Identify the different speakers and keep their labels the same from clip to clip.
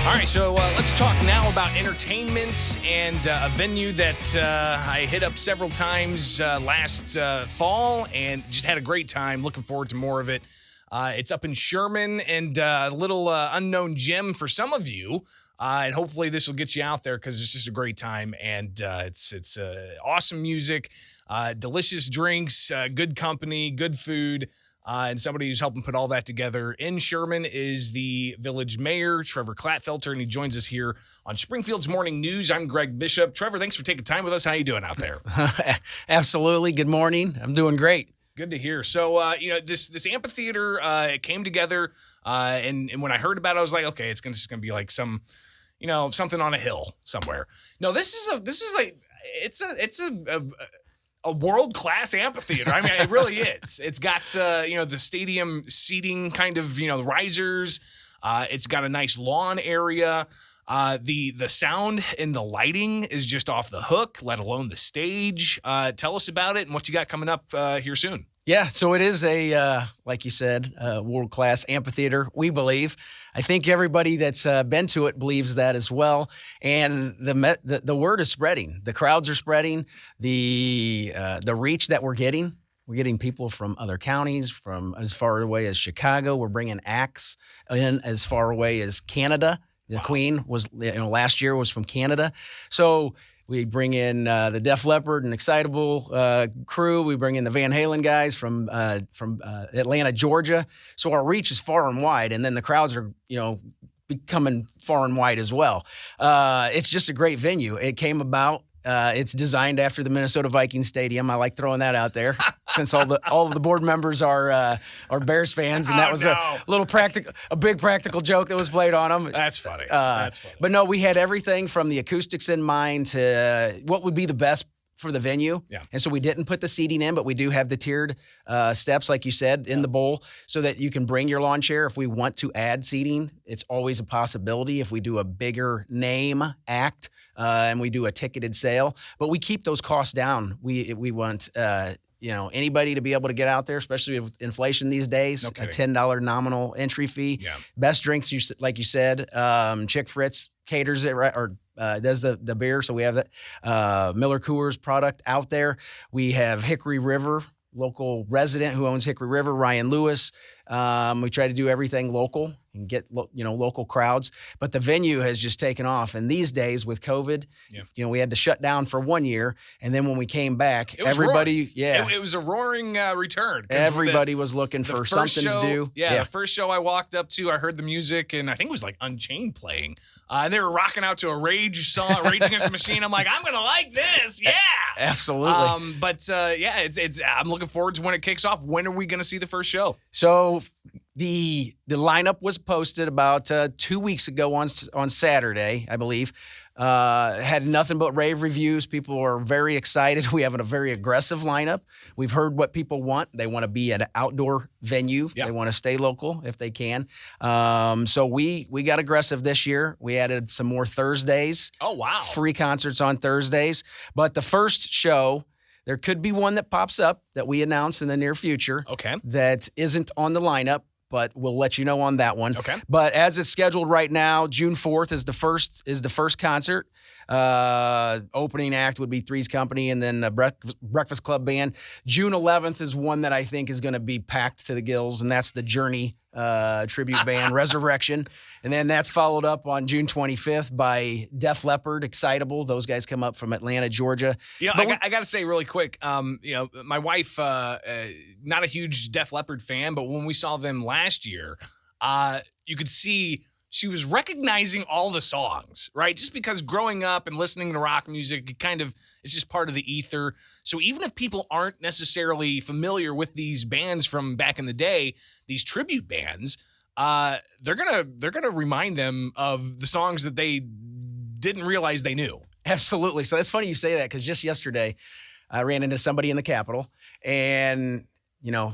Speaker 1: All right, so let's talk now about entertainment and a venue that I hit up several times last fall and just had a great time. Looking forward to more of it. It's up in Sherman and a little unknown gem for some of you. And hopefully this will get you out there because it's just a great time. And it's awesome music, delicious drinks, good company, good food. And somebody who's helping put all that together in Sherman is the village mayor, Trevor Clatfelter, and he joins us here on Springfield's Morning News. I'm Greg Bishop. Trevor, thanks for taking time with us. How you doing out there?
Speaker 2: Absolutely. Good morning. I'm doing great.
Speaker 1: Good to hear. So, this amphitheater it came together, and when I heard about it, I was like, okay, it's just gonna be like some, something on a hill somewhere. No, this is a world-class amphitheater. I mean, it really is. It's got, the stadium seating kind of, the risers. It's got a nice lawn area. The sound and the lighting is just off the hook, let alone the stage. Tell us about it and what you got coming up here soon.
Speaker 2: Yeah, so it is like you said, world-class amphitheater, we believe. I think everybody that's been to it believes that as well. And the word is spreading. The crowds are spreading. The reach that we're getting people from other counties, from as far away as Chicago. We're bringing acts in as far away as Canada. The Queen was, last year was from Canada. So we bring in the Def Leppard and Excitable crew. We bring in the Van Halen guys from Atlanta, Georgia. So our reach is far and wide, and then the crowds are, becoming far and wide as well. It's just a great venue. It came about. It's designed after the Minnesota Vikings stadium. I like throwing that out there, since all of the board members are Bears fans, and that was a big practical joke that was played on them.
Speaker 1: That's funny.
Speaker 2: But no, we had everything from the acoustics in mind to what would be the best for the venue.
Speaker 1: Yeah.
Speaker 2: And so we didn't put the seating in, but we do have the tiered steps, like you said, in the bowl, so that you can bring your lawn chair. If we want to add seating, it's always a possibility if we do a bigger name act and we do a ticketed sale. But we keep those costs down. We want anybody to be able to get out there, especially with inflation these days.
Speaker 1: No
Speaker 2: a
Speaker 1: kidding.
Speaker 2: $10 nominal entry fee.
Speaker 1: Yeah.
Speaker 2: Best drinks, like you said. Chick Fritz caters it, right, or does the beer. So we have that Miller Coors product out there. We have Hickory River, local resident who owns Hickory River, Ryan Lewis. We try to do everything local and get local crowds. But the venue has just taken off. And these days with COVID, we had to shut down for 1 year. And then when we came back, everybody,
Speaker 1: it was a roaring return.
Speaker 2: Everybody was looking for something to do.
Speaker 1: Yeah, the first show I walked up to, I heard the music, and I think it was like Unchained playing. And they were rocking out to a Rage song, Rage Against the Machine. I'm like, I'm gonna like this, yeah,
Speaker 2: absolutely.
Speaker 1: It's I'm looking forward to when it kicks off. When are we gonna see the first show?
Speaker 2: So the lineup was posted about 2 weeks ago on Saturday, I believe. Had nothing but rave reviews. People are very excited. We have a very aggressive lineup. We've heard what people want. They want to be at an outdoor venue.
Speaker 1: Yep.
Speaker 2: They want to stay local if they can. So we got aggressive this year. We added some more Thursdays.
Speaker 1: Oh, wow.
Speaker 2: Free concerts on Thursdays. But the first show, there could be one that pops up that we announce in the near future.
Speaker 1: Okay.
Speaker 2: That isn't on the lineup, but we'll let you know on that one.
Speaker 1: Okay.
Speaker 2: But as it's scheduled right now, June 4th is the first concert. Opening act would be Three's Company and then Breakfast Club Band. June 11th is one that I think is going to be packed to the gills, and that's the Journey tribute band, Resurrection. And then that's followed up on June 25th by Def Leppard, Excitable. Those guys come up from Atlanta, Georgia.
Speaker 1: I got to say really quick, my wife, not a huge Def Leppard fan, but when we saw them last year, you could see she was recognizing all the songs, right? Just because growing up and listening to rock music, it's just part of the ether. So even if people aren't necessarily familiar with these bands from back in the day, these tribute bands, they're gonna remind them of the songs that they didn't realize they knew.
Speaker 2: Absolutely. So it's funny you say that, because just yesterday I ran into somebody in the Capitol, and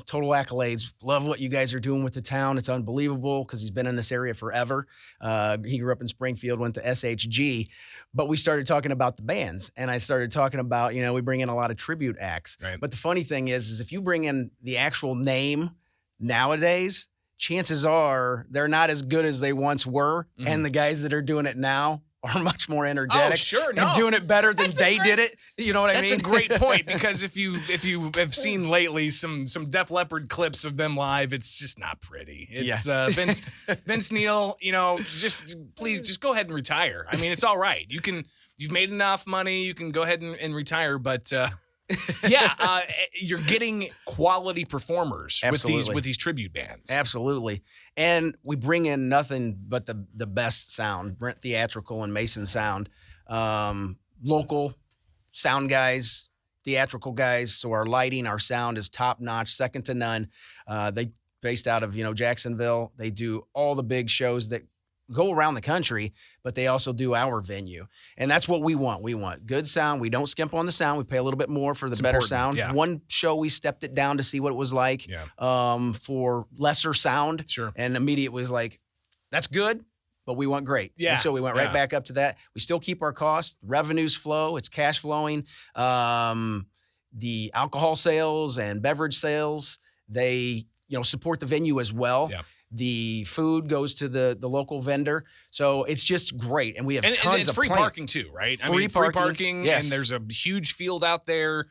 Speaker 2: total accolades. Love what you guys are doing with the town. It's unbelievable, because he's been in this area forever. He grew up in Springfield, went to SHG. But we started talking about the bands, and I started talking about, we bring in a lot of tribute acts.
Speaker 1: Right.
Speaker 2: But the funny thing is if you bring in the actual name nowadays, chances are they're not as good as they once were.
Speaker 1: Mhm.
Speaker 2: And the guys that are doing it now are much more energetic.
Speaker 1: Oh, sure, no.
Speaker 2: And doing it better than they did it. You know what I mean?
Speaker 1: That's a great point, because if you have seen lately some Def Leppard clips of them live, it's just not pretty. It's Vince Neil, please just go ahead and retire. I mean, it's all right. You've made enough money, you can go ahead and retire, but you're getting quality performers with these tribute bands.
Speaker 2: Absolutely. And we bring in nothing but the best sound, Brent Theatrical and Mason Sound, local sound guys, theatrical guys. So our lighting, our sound is top notch, second to none. They based out of, Jacksonville. They do all the big shows that go around the country, but they also do our venue. And that's what we want. We want good sound. We don't skimp on the sound. We pay a little bit more for the better sound.
Speaker 1: Yeah.
Speaker 2: One show we stepped it down to see what it was like for lesser sound.
Speaker 1: Sure.
Speaker 2: And immediate was like, that's good, but we want great.
Speaker 1: Yeah.
Speaker 2: And so we went right back up to that. We still keep our costs. Revenues flow. It's cash flowing. The alcohol sales and beverage sales, they support the venue as well.
Speaker 1: Yeah.
Speaker 2: The food goes to the local vendor. So it's just great. And we have tons
Speaker 1: and it's
Speaker 2: of
Speaker 1: free parking too, right?
Speaker 2: Free parking, yes.
Speaker 1: And there's a huge field out there,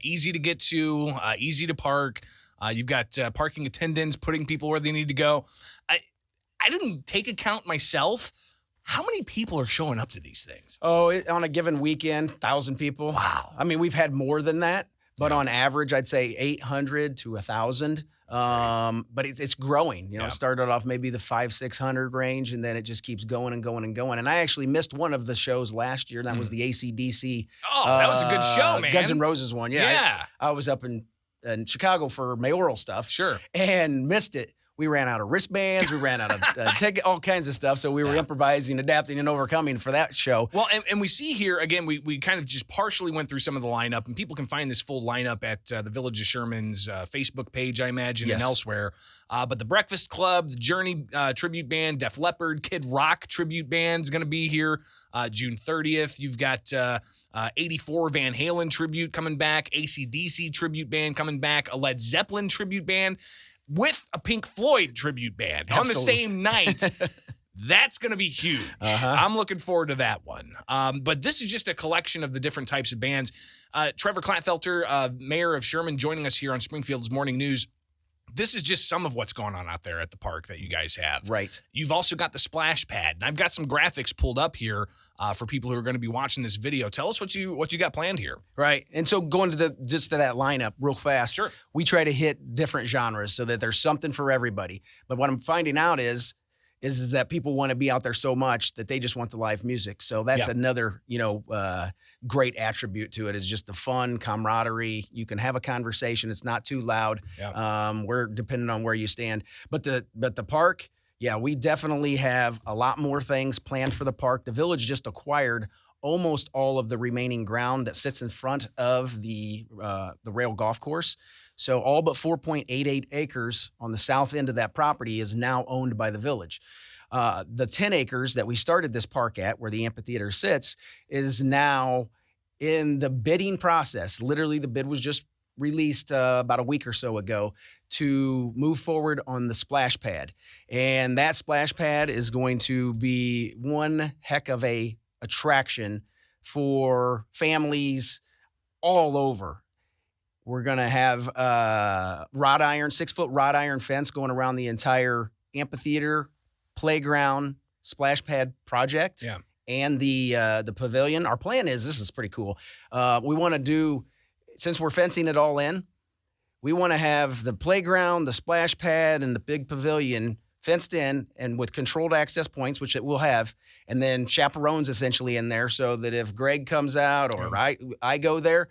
Speaker 1: easy to get to, easy to park. You've got parking attendants putting people where they need to go. I didn't take account myself. How many people are showing up to these things?
Speaker 2: Oh, on a given weekend, 1,000 people.
Speaker 1: Wow.
Speaker 2: I mean, we've had more than that, but on average, I'd say 800 to 1,000. But it's growing. It started off maybe the 500-600 range, and then it just keeps going and going and going. And I actually missed one of the shows last year. That was the AC/DC.
Speaker 1: Oh, that was a good show, man.
Speaker 2: Guns N' Roses one.
Speaker 1: Yeah.
Speaker 2: I was up in Chicago for mayoral stuff.
Speaker 1: Sure.
Speaker 2: And missed it. We ran out of wristbands. We ran out of ticket, all kinds of stuff. So we were improvising, adapting, and overcoming for that show.
Speaker 1: Well, and we see here, again, we kind of just partially went through some of the lineup, and people can find this full lineup at the Village of Sherman's Facebook page, I imagine, and elsewhere. But the Breakfast Club, the Journey Tribute Band, Def Leppard, Kid Rock Tribute Band is going to be here June 30th. You've got 84 Van Halen Tribute coming back, AC/DC Tribute Band coming back, a Led Zeppelin Tribute Band, with a Pink Floyd tribute band on the same night. That's going to be huge. I'm looking forward to that one. But this is just a collection of the different types of bands. Trevor Clatfelter, mayor of Sherman, joining us here on Springfield's Morning News. This is just some of what's going on out there at the park that you guys have.
Speaker 2: Right.
Speaker 1: You've also got the splash pad, and I've got some graphics pulled up here for people who are going to be watching this video. Tell us what you got planned here.
Speaker 2: Right. And so going to that lineup real fast.
Speaker 1: Sure.
Speaker 2: We try to hit different genres so that there's something for everybody. But what I'm finding out is that people want to be out there so much that they just want the live music. So that's another, great attribute to it, is just the fun camaraderie. You can have a conversation. It's not too loud.
Speaker 1: Yeah.
Speaker 2: We're depending on where you stand. But the park, we definitely have a lot more things planned for the park. The village just acquired almost all of the remaining ground that sits in front of the rail golf course. So all but 4.88 acres on the south end of that property is now owned by the village. The 10 acres that we started this park at, where the amphitheater sits, is now in the bidding process. Literally, the bid was just released about a week or so ago to move forward on the splash pad. And that splash pad is going to be one heck of a attraction for families all over. We're going to have 6-foot wrought iron fence going around the entire amphitheater, playground, splash pad project, and the pavilion. Our plan is, this is pretty cool. We want to do, since we're fencing it all in, we want to have the playground, the splash pad, and the big pavilion fenced in and with controlled access points, which it will have, and then chaperones essentially in there, so that if Greg comes out or I go there.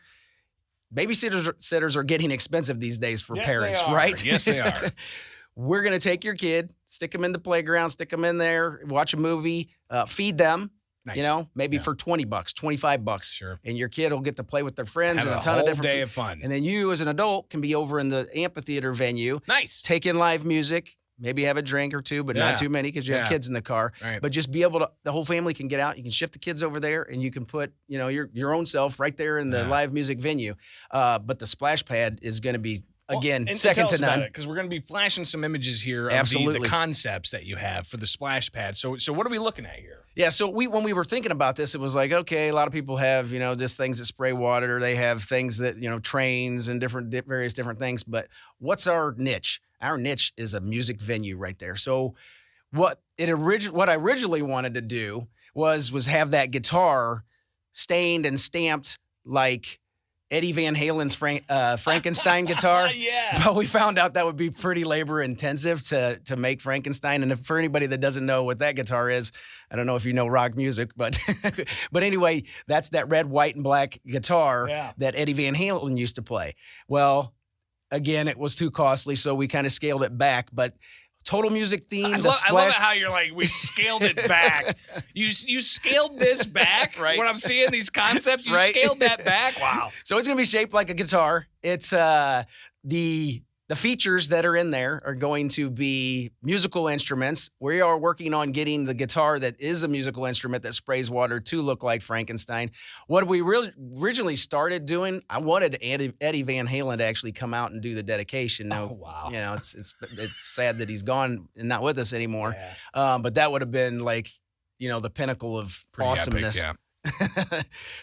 Speaker 2: Babysitters are getting expensive these days for parents, right?
Speaker 1: Yes, they are.
Speaker 2: We're going to take your kid, stick them in the playground, stick them in there, watch a movie, feed them, maybe for $20, $25.
Speaker 1: Sure.
Speaker 2: And your kid will get to play with their friends
Speaker 1: and
Speaker 2: a ton of different
Speaker 1: day of fun.
Speaker 2: And then you as an adult can be over in the amphitheater venue.
Speaker 1: Nice.
Speaker 2: Take in live music. Maybe have a drink or two, but not too many because you have kids in the car.
Speaker 1: Right.
Speaker 2: But just be able to, the whole family can get out. You can shift the kids over there, and you can put, your own self right there in the live music venue. But the splash pad is going to be again,
Speaker 1: and
Speaker 2: second
Speaker 1: tell
Speaker 2: to
Speaker 1: us about
Speaker 2: none.
Speaker 1: it, because we're going to be flashing some images here of the
Speaker 2: Absolutely.
Speaker 1: concepts that you have for the splash pad. So what are we looking at here?
Speaker 2: Yeah, so when we were thinking about this, it was like, okay, a lot of people have, just things that spray water. They have things that, trains and various different things. But what's our niche? Our niche is a music venue right there. So what I originally wanted to do was have that guitar stained and stamped like Eddie Van Halen's Frankenstein guitar.
Speaker 1: Yeah.
Speaker 2: But we found out that would be pretty labor intensive to make Frankenstein. And for anybody that doesn't know what that guitar is, I don't know if you know rock music, but but anyway, that's that red, white, and black guitar that Eddie Van Halen used to play. Well, again, it was too costly, so we kind of scaled it back. But total music theme.
Speaker 1: I love it how you're like, we scaled it back. You scaled this back.
Speaker 2: Right.
Speaker 1: When I'm seeing these concepts, you scaled that back. Wow.
Speaker 2: So it's going to be shaped like a guitar. It's the features that are in there are going to be musical instruments. We are working on getting the guitar that is a musical instrument that sprays water to look like Frankenstein. What we originally started doing, I wanted Eddie Van Halen to actually come out and do the dedication. Now,
Speaker 1: wow.
Speaker 2: It's sad that he's gone and not with us anymore.
Speaker 1: Yeah.
Speaker 2: But that would have been like, the pinnacle of
Speaker 1: Pretty
Speaker 2: awesomeness.
Speaker 1: Epic, yeah.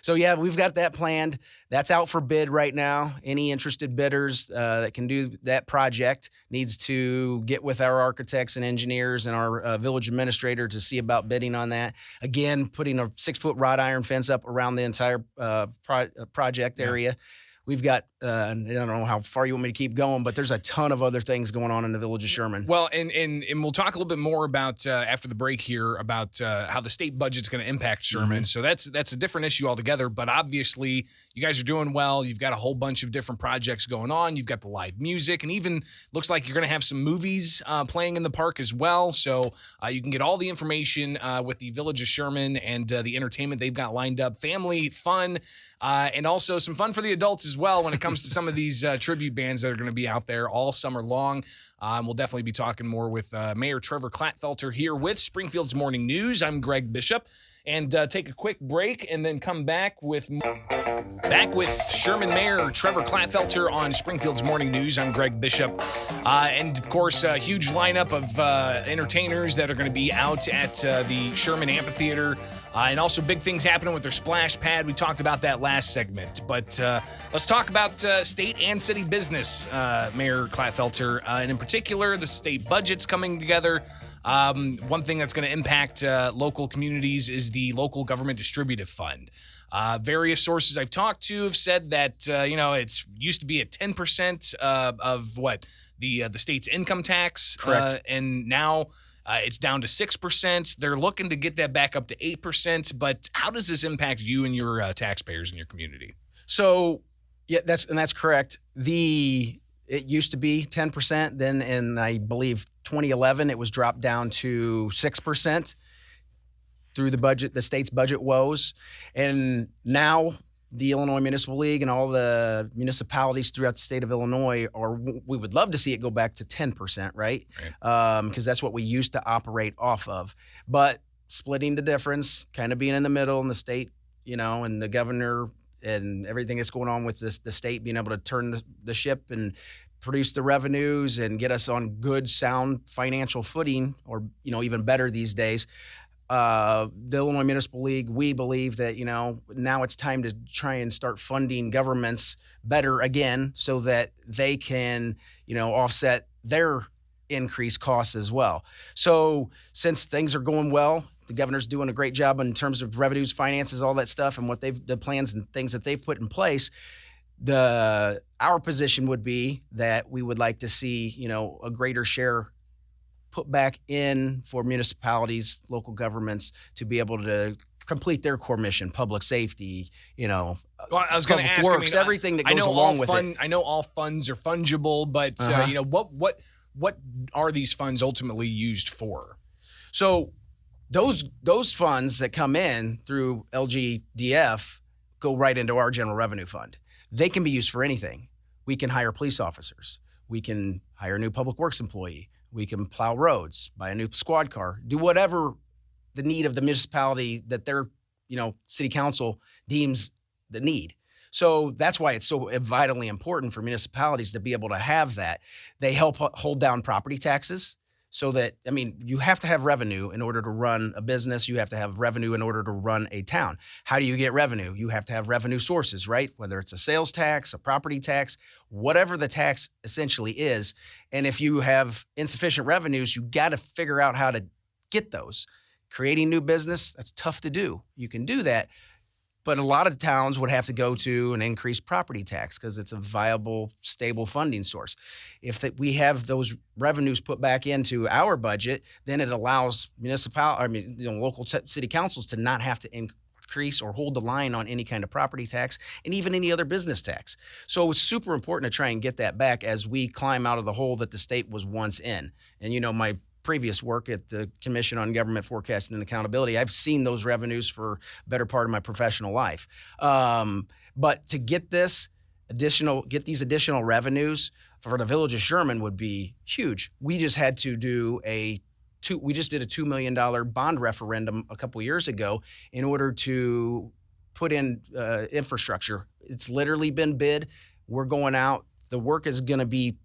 Speaker 2: So we've got that planned. That's out for bid right now. Any interested bidders that can do that project needs to get with our architects and engineers and our village administrator to see about bidding on that. Again, putting a 6-foot wrought iron fence up around the entire project area. We've got, I don't know how far you want me to keep going, but there's a ton of other things going on in the village of Sherman.
Speaker 1: Well, and we'll talk a little bit more about after the break here about how the state budget's going to impact Sherman. So that's a different issue altogether. But obviously, you guys are doing well. You've got a whole bunch of different projects going on. You've got the live music, and even looks like you're going to have some movies playing in the park as well. So you can get all the information with the village of Sherman and the entertainment they've got lined up. Family fun. And also some fun for the adults as well when it comes to some of these tribute bands that are going to be out there all summer long. We'll definitely be talking more with Mayor Trevor Clatfelter here with Springfield's Morning News. I'm Greg Bishop. And take a quick break and then come back with Sherman Mayor Trevor Clatfelter on Springfield's Morning News. I'm Greg Bishop. And, of course, a huge lineup of entertainers that are going to be out at the Sherman Amphitheater. And also big things happening with their splash pad. We talked about that last segment. But let's talk about state and city business, Mayor Clatfelter. And in particular, the state budget's coming together. One thing that's going to impact local communities is the local government distributive fund. Various sources I've talked to have said that, it's used to be at 10% of what the state's income tax.
Speaker 2: Correct.
Speaker 1: And now it's down to 6%. They're looking to get that back up to 8%. But how does this impact you and your taxpayers in your community?
Speaker 2: So, that's correct. It used to be 10%. Then in, I believe, 2011, it was dropped down to 6% through the state's budget woes. And now the Illinois Municipal League and all the municipalities throughout the state of Illinois we would love to see it go back to 10%, right? Because that's what we used to operate off of. But splitting the difference, kind of being in the middle, and the state, and the governor and everything that's going on with the state being able to turn the ship and produce the revenues and get us on good, sound financial footing, or, even better these days. The Illinois Municipal League, we believe that, now it's time to try and start funding governments better again so that they can, offset their increased costs as well. So since things are going well, the governor's doing a great job in terms of revenues, finances, all that stuff, and the plans and things that they've put in place. Our position would be that we would like to see, a greater share put back in for municipalities, local governments to be able to complete their core mission, public safety,
Speaker 1: Well, I was going to ask,
Speaker 2: works, everything that goes along with it.
Speaker 1: I know all funds are fungible, but what are these funds ultimately used for?
Speaker 2: So those funds that come in through LGDF go right into our general revenue fund. They can be used for anything. We can hire police officers. We can hire a new public works employee. We can plow roads, buy a new squad car, do whatever the need of the municipality that their, city council deems the need. So that's why it's so vitally important for municipalities to be able to have that. They help hold down property taxes. So that, I mean, you have to have revenue in order to run a business. You have to have revenue in order to run a town. How do you get revenue? You have to have revenue sources, right? Whether it's a sales tax, a property tax, whatever the tax essentially is. And if you have insufficient revenues, you got to figure out how to get those. Creating new business, that's tough to do. You can do that. But a lot of towns would have to go to an increased property tax because it's a viable, stable funding source. If we have those revenues put back into our budget, then it allows local city councils to not have to increase or hold the line on any kind of property tax and even any other business tax. So it's super important to try and get that back as we climb out of the hole that the state was once in. And my previous work at the Commission on Government Forecasting and Accountability, I've seen those revenues for a better part of my professional life. But to get these additional revenues for the Village of Sherman would be huge. We just had to do did a $2 million bond referendum a couple years ago in order to put in infrastructure. It's literally been bid. We're going out. The work is going to be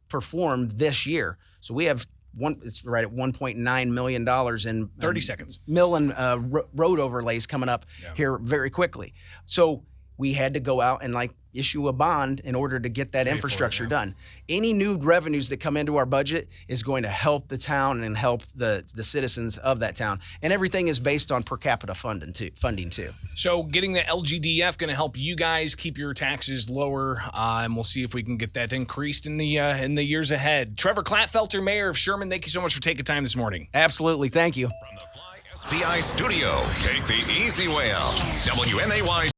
Speaker 2: performed this year. So we have it's right at $1.9 million in
Speaker 1: 30 seconds.
Speaker 2: Mill and road overlays coming up here very quickly. So we had to go out and issue a bond in order to get that infrastructure done. Any new revenues that come into our budget is going to help the town and help the citizens of that town. And everything is based on per capita funding too.
Speaker 1: So getting the LGDF going to help you guys keep your taxes lower, and we'll see if we can get that increased in the years ahead. Trevor Clatfelter, Mayor of Sherman, thank you so much for taking time this morning.
Speaker 2: Absolutely, thank you.
Speaker 3: From the Fly SPI studio, take the easy way out. WMAY